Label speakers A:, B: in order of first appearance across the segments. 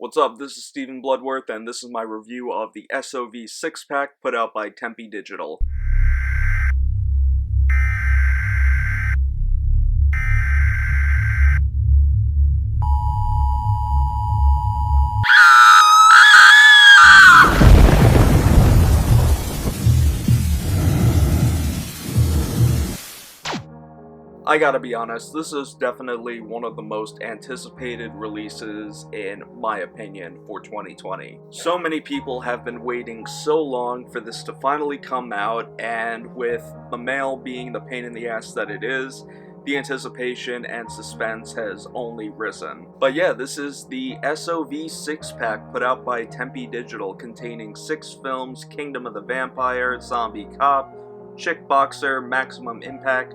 A: What's up, this is Stephen Bloodworth, and this is my review of the SOV Six-Pack put out by Tempe Digital. I gotta be honest, this is definitely one of the most anticipated releases, in my opinion, for 2020. So many people have been waiting so long for this to finally come out, and with the mail being the pain in the ass that it is, the anticipation and suspense has only risen. But yeah, this is the SOV Six-Pack put out by Tempe Digital, containing 6 films: Kingdom of the Vampire, Zombie Cop, Chickboxer, Maximum Impact,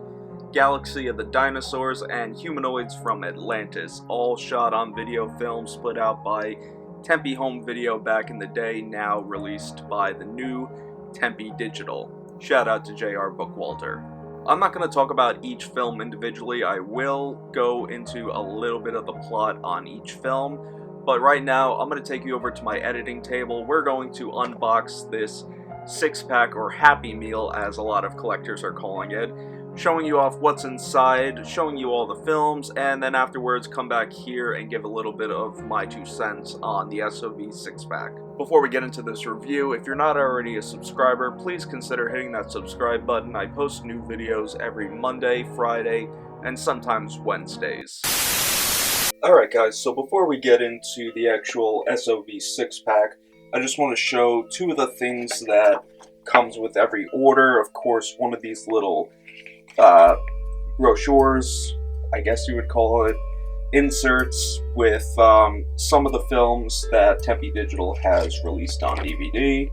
A: Galaxy of the Dinosaurs, and Humanoids from Atlantis, all shot on video films put out by Tempe Home Video back in the day, now released by the new Tempe Digital. Shout out to JRBookwalter. I'm not going to talk about each film individually. I will go into a little bit of the plot on each film, but right now I'm going to take you over to my editing table. We're going to unbox this six-pack, or Happy Meal as a lot of collectors are calling it, showing you off what's inside, showing you all the films, and then afterwards come back here and give a little bit of my 2 cents on the SOV Six-Pack. Before we get into this review, if you're not already a subscriber, please consider hitting that subscribe button. I post new videos every Monday, Friday, and sometimes Wednesdays. Alright guys, so before we get into the actual SOV Six-Pack, I just want to show 2 of the things that comes with every order. Of course, one of these little brochures, I guess you would call it, inserts with some of the films that Tempe Digital has released on DVD,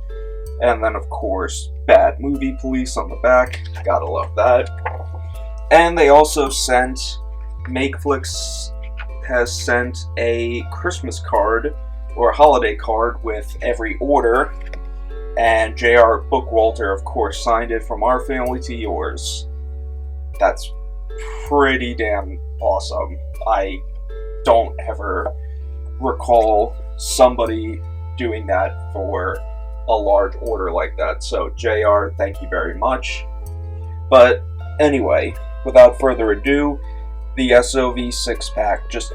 A: and then of course Bad Movie Police on the back, gotta love that. And they also sent, Makeflix has sent a Christmas card, or a holiday card, with every order, and JRBookwalter of course signed it, "From our family to yours." That's pretty damn awesome. I don't ever recall somebody doing that for a large order like that, so JR, thank you very much. But anyway, without further ado, the SOV Six-Pack, just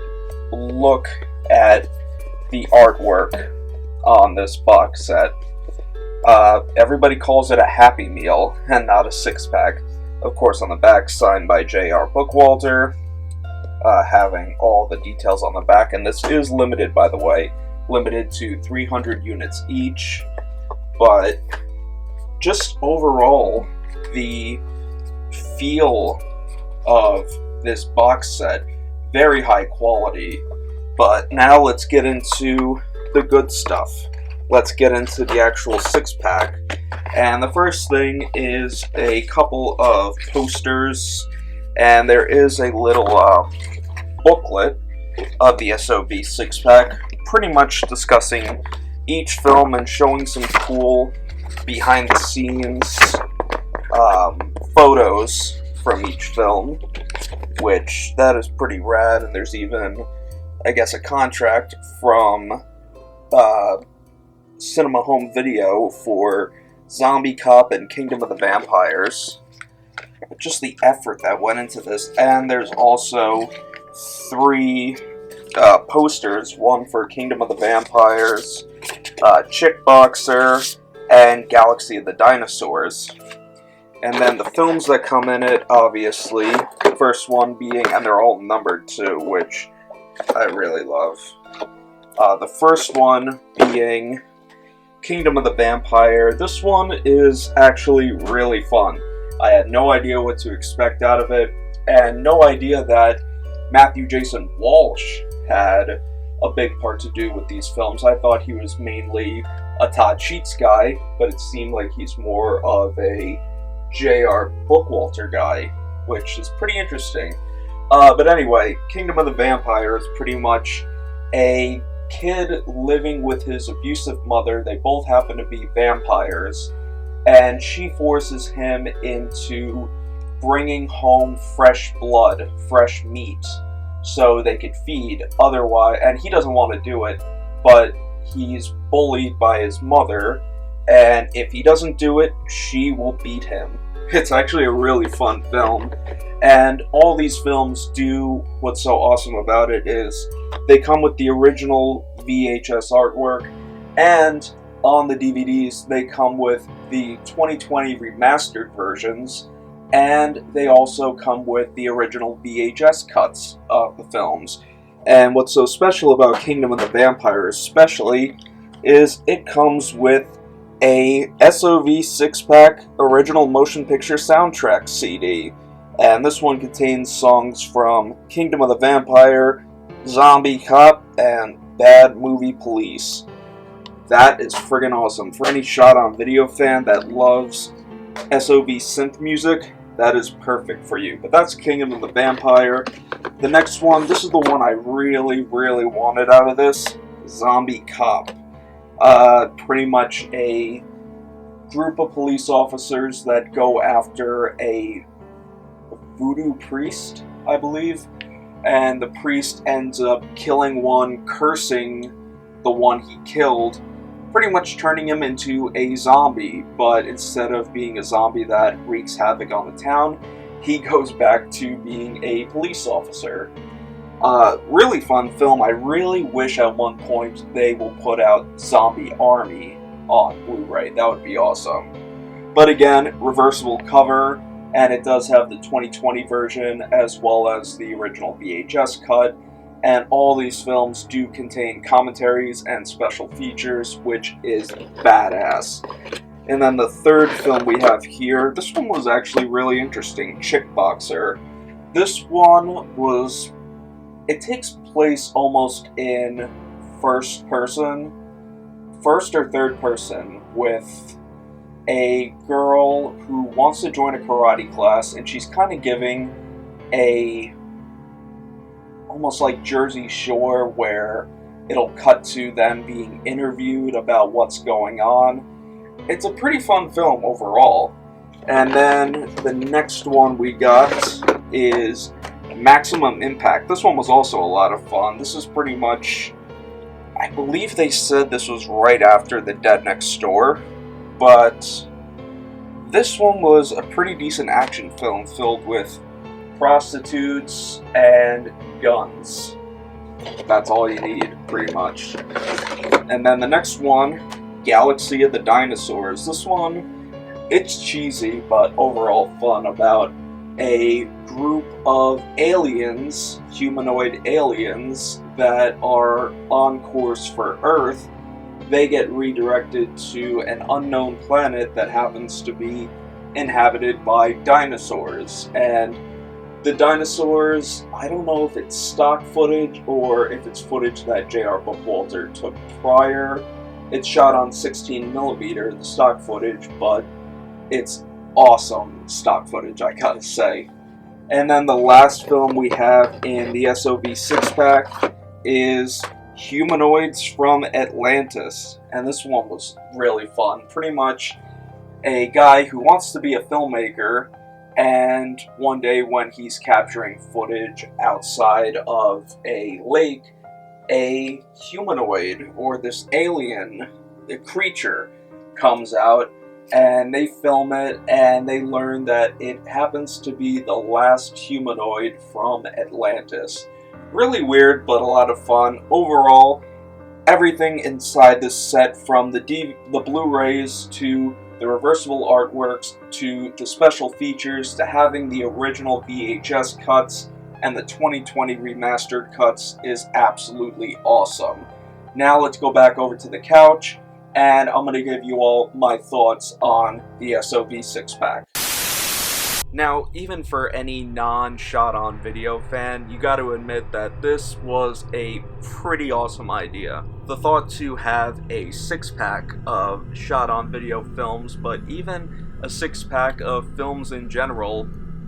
A: look at the artwork on this box set. Everybody calls it a Happy Meal and not a six-pack. Of course, on the back, signed by JRBookwalter, having all the details on the back. And this is limited, by the way, limited to 300 units each. But just overall, the feel of this box set, very high quality. But now let's get into the good stuff. Let's get into the actual six-pack. And the first thing is a couple of posters, and there is a little booklet of the SOV Six-Pack, pretty much discussing each film and showing some cool behind-the-scenes photos from each film, which that is pretty rad. And there's even, I guess, a contract from Cinema Home Video for Zombie Cop and Kingdom of the Vampires. Just the effort that went into this. And there's also 3 posters, one for Kingdom of the Vampires, Chickboxer, and Galaxy of the Dinosaurs. And then the films that come in it, obviously, the first one being, and they're all numbered too, which I really love. The first one being Kingdom of the Vampire. This one is actually really fun. I had no idea what to expect out of it, and no idea that Matthew Jason Walsh had a big part to do with these films. I thought he was mainly a Todd Sheets guy, but it seemed like he's more of a JRBookwalter guy, which is pretty interesting. But anyway, Kingdom of the Vampire is pretty much a kid living with his abusive mother. They both happen to be vampires, and she forces him into bringing home fresh blood, fresh meat, so they could feed. Otherwise, and he doesn't want to do it, but he's bullied by his mother, and if he doesn't do it, she will beat him. It's actually a really fun film, and all these films do what's so awesome about it is they come with the original VHS artwork, and on the DVDs they come with the 2020 remastered versions, and they also come with the original VHS cuts of the films. And what's so special about Kingdom of the Vampires especially is it comes with a SOV Six-Pack original motion picture soundtrack CD. And this one contains songs from Kingdom of the Vampire, Zombie Cop, and Bad Movie Police. That is friggin' awesome. For any shot-on-video fan that loves SOV synth music, that is perfect for you. But that's Kingdom of the Vampire. The next one, this is the one I really, really wanted out of this, Zombie Cop. Pretty much a group of police officers that go after a voodoo priest, I believe, and the priest ends up killing one, cursing the one he killed, pretty much turning him into a zombie, but instead of being a zombie that wreaks havoc on the town, he goes back to being a police officer. Really fun film. I really wish at one point they will put out Zombie Army on Blu-ray. That would be awesome. But again, reversible cover, and it does have the 2020 version as well as the original VHS cut. And all these films do contain commentaries and special features, which is badass. And then the third film we have here, this one was actually really interesting, Chickboxer. This one was, it takes place almost in first or third person, with a girl who wants to join a karate class, and she's kind of giving a almost like Jersey Shore, where it'll cut to them being interviewed about what's going on. It's a pretty fun film overall. And then the next one we got is Maximum Impact. This one was also a lot of fun. This is pretty much, I believe they said this was right after The Dead Next Door, but this one was a pretty decent action film filled with prostitutes and guns. That's all you need, pretty much. And then the next one, Galaxy of the Dinosaurs. This one, it's cheesy, but overall fun, about a group of aliens, humanoid aliens, that are on course for Earth. They get redirected to an unknown planet that happens to be inhabited by dinosaurs. And the dinosaurs, I don't know if it's stock footage or if it's footage that JRBookwalter took prior. It's shot on 16mm, the stock footage, but it's awesome stock footage, I gotta say. And then the last film we have in the SOV Six-Pack is Humanoids from Atlantis. And this one was really fun. Pretty much a guy who wants to be a filmmaker, and one day when he's capturing footage outside of a lake, a humanoid, or this alien, a creature, comes out, and they film it, and they learn that it happens to be the last humanoid from Atlantis. Really weird, but a lot of fun. Overall, everything inside this set, from the Blu-rays to the reversible artworks to the special features to having the original VHS cuts and the 2020 remastered cuts, is absolutely awesome. Now let's go back over to the couch, and I'm going to give you all my thoughts on the SOV Six-Pack. Now, even for any non-shot-on video fan, you got to admit that this was a pretty awesome idea. The thought to have a six-pack of shot-on video films, but even a six-pack of films in general,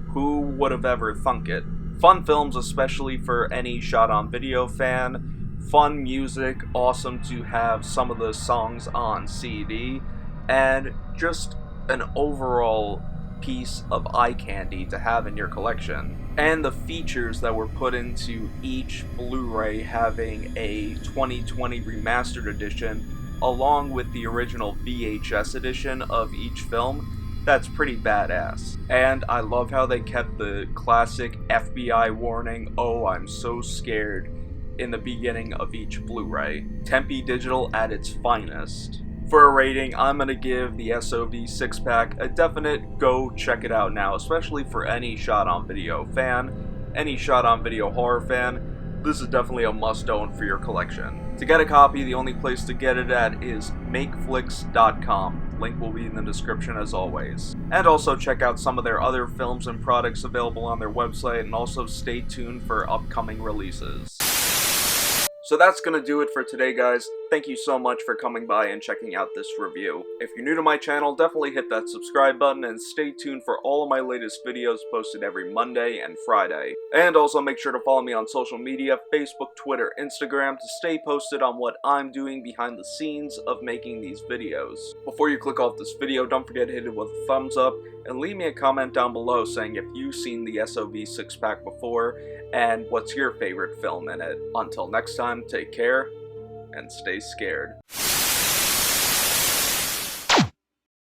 A: who would have ever thunk it? Fun films, especially for any shot-on video fan. Fun music, awesome to have some of the songs on CD, and just an overall piece of eye candy to have in your collection. and the features that were put into each Blu-ray, having a 2020 remastered edition along with the original VHS edition of each film, that's pretty badass. And I love how they kept the classic FBI warning, "Oh, I'm so scared," in the beginning of each Blu-ray. Tempe Digital at its finest. For a rating, I'm gonna give the SOV Six-Pack a definite go check it out now, especially for any shot-on-video fan, any shot-on-video horror fan. This is definitely a must-own for your collection. To get a copy, the only place to get it at is Makeflix.com. Link will be in the description as always. And also check out some of their other films and products available on their website, and also stay tuned for upcoming releases. So that's gonna do it for today, guys. Thank you so much for coming by and checking out this review. If you're new to my channel, definitely hit that subscribe button and stay tuned for all of my latest videos posted every Monday and Friday. And also make sure to follow me on social media, Facebook, Twitter, Instagram, to stay posted on what I'm doing behind the scenes of making these videos. Before you click off this video, don't forget to hit it with a thumbs up, and leave me a comment down below saying if you've seen the SOV Six-Pack before, and what's your favorite film in it. Until next time, take care, and stay scared.